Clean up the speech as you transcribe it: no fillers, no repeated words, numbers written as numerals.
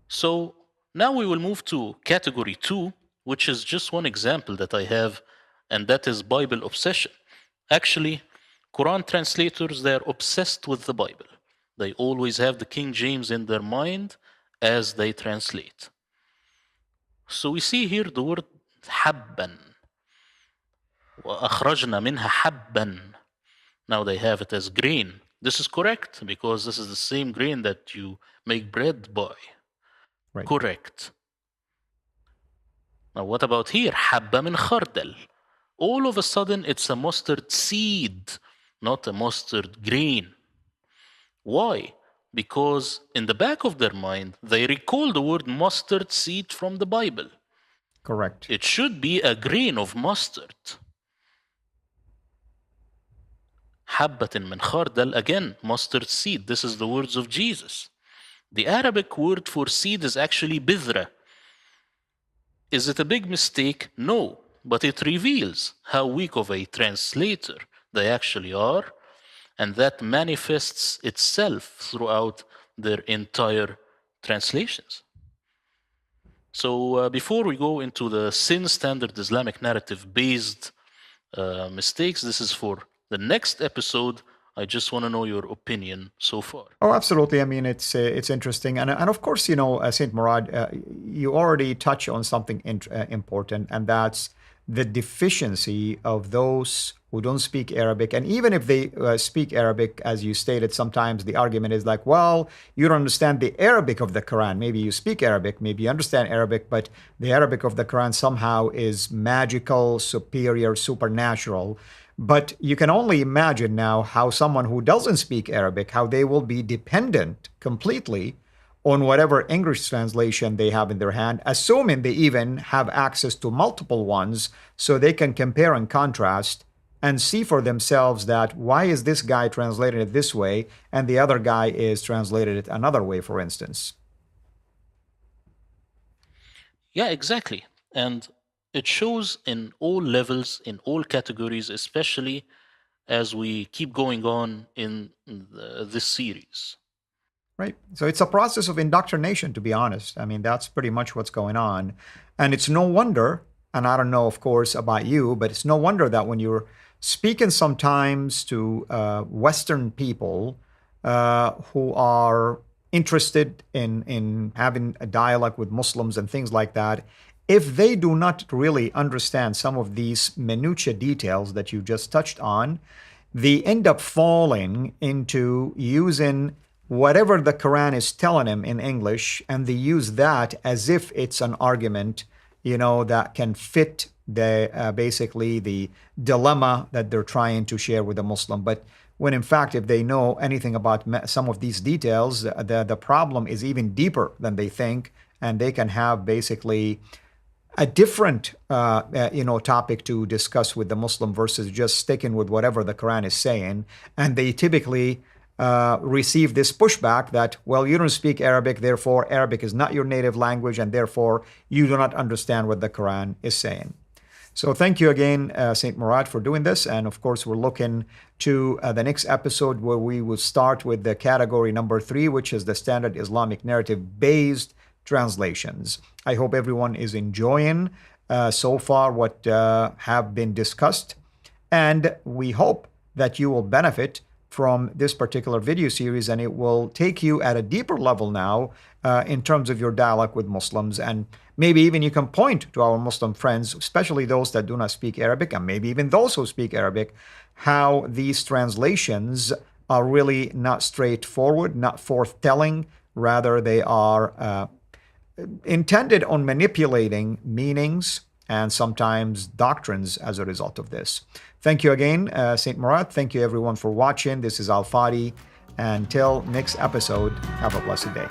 So now we will move to category 2, which is just one example that I have, and that is Bible obsession. Actually, Quran translators, they're obsessed with the Bible. They always have the King James in their mind as they translate. So we see here the word حبا وأخرجنا منها حبا. Now they have it as grain. This is correct because this is the same grain that you make bread by. Right. Correct. Now what about here? حبة من خردل. All of a sudden it's a mustard seed, not a mustard grain. Why? Because in the back of their mind, they recall the word mustard seed from the Bible. Correct. It should be a grain of mustard. حبة من خردل, again, mustard seed. This is the words of Jesus. The Arabic word for seed is actually bidra. Is it a big mistake? No, but it reveals how weak of a translator they actually are, and that manifests itself throughout their entire translations. So before we go into the sin standard Islamic narrative based mistakes, this is for the next episode. I just want to know your opinion so far. Oh, absolutely. I mean, it's interesting, and of course, Saint Murad, you already touch on something important, and that's the deficiency of those who don't speak Arabic. And even if they speak Arabic, as you stated, sometimes the argument is like, well, you don't understand the Arabic of the Quran. Maybe you speak Arabic, maybe you understand Arabic, but the Arabic of the Quran somehow is magical, superior, supernatural. But you can only imagine now how someone who doesn't speak Arabic, how they will be dependent completely on whatever English translation they have in their hand, assuming they even have access to multiple ones so they can compare and contrast and see for themselves that why is this guy translated it this way and the other guy is translated it another way, for instance. Yeah, exactly. And it shows in all levels, in all categories, especially as we keep going on in this series. Right. So it's a process of indoctrination, to be honest. I mean, that's pretty much what's going on. And it's no wonder, and I don't know, of course, about you, but it's no wonder that when you're speaking sometimes to Western people who are interested in having a dialogue with Muslims and things like that, if they do not really understand some of these minutiae details that you just touched on, they end up falling into using whatever the Quran is telling them in English, and they use that as if it's an argument, that can fit the basically the dilemma that they're trying to share with a Muslim. But when in fact, if they know anything about some of these details, the problem is even deeper than they think, and they can have basically a different topic to discuss with the Muslim versus just sticking with whatever the Quran is saying. And they typically receive this pushback that, well, you don't speak Arabic, therefore Arabic is not your native language, and therefore you do not understand what the Quran is saying. So thank you again, St. Murad, for doing this. And of course, we're looking to the next episode where we will start with the category number 3, which is the standard Islamic narrative-based translations. I hope everyone is enjoying so far what have been discussed. And we hope that you will benefit from this particular video series, and it will take you at a deeper level now in terms of your dialogue with Muslims. And maybe even you can point to our Muslim friends, especially those that do not speak Arabic, and maybe even those who speak Arabic, how these translations are really not straightforward, not forthtelling. Rather, they are intended on manipulating meanings and sometimes doctrines as a result of this. Thank you again, St. Murad. Thank you everyone for watching. This is Al-Fadi. Until next episode, have a blessed day.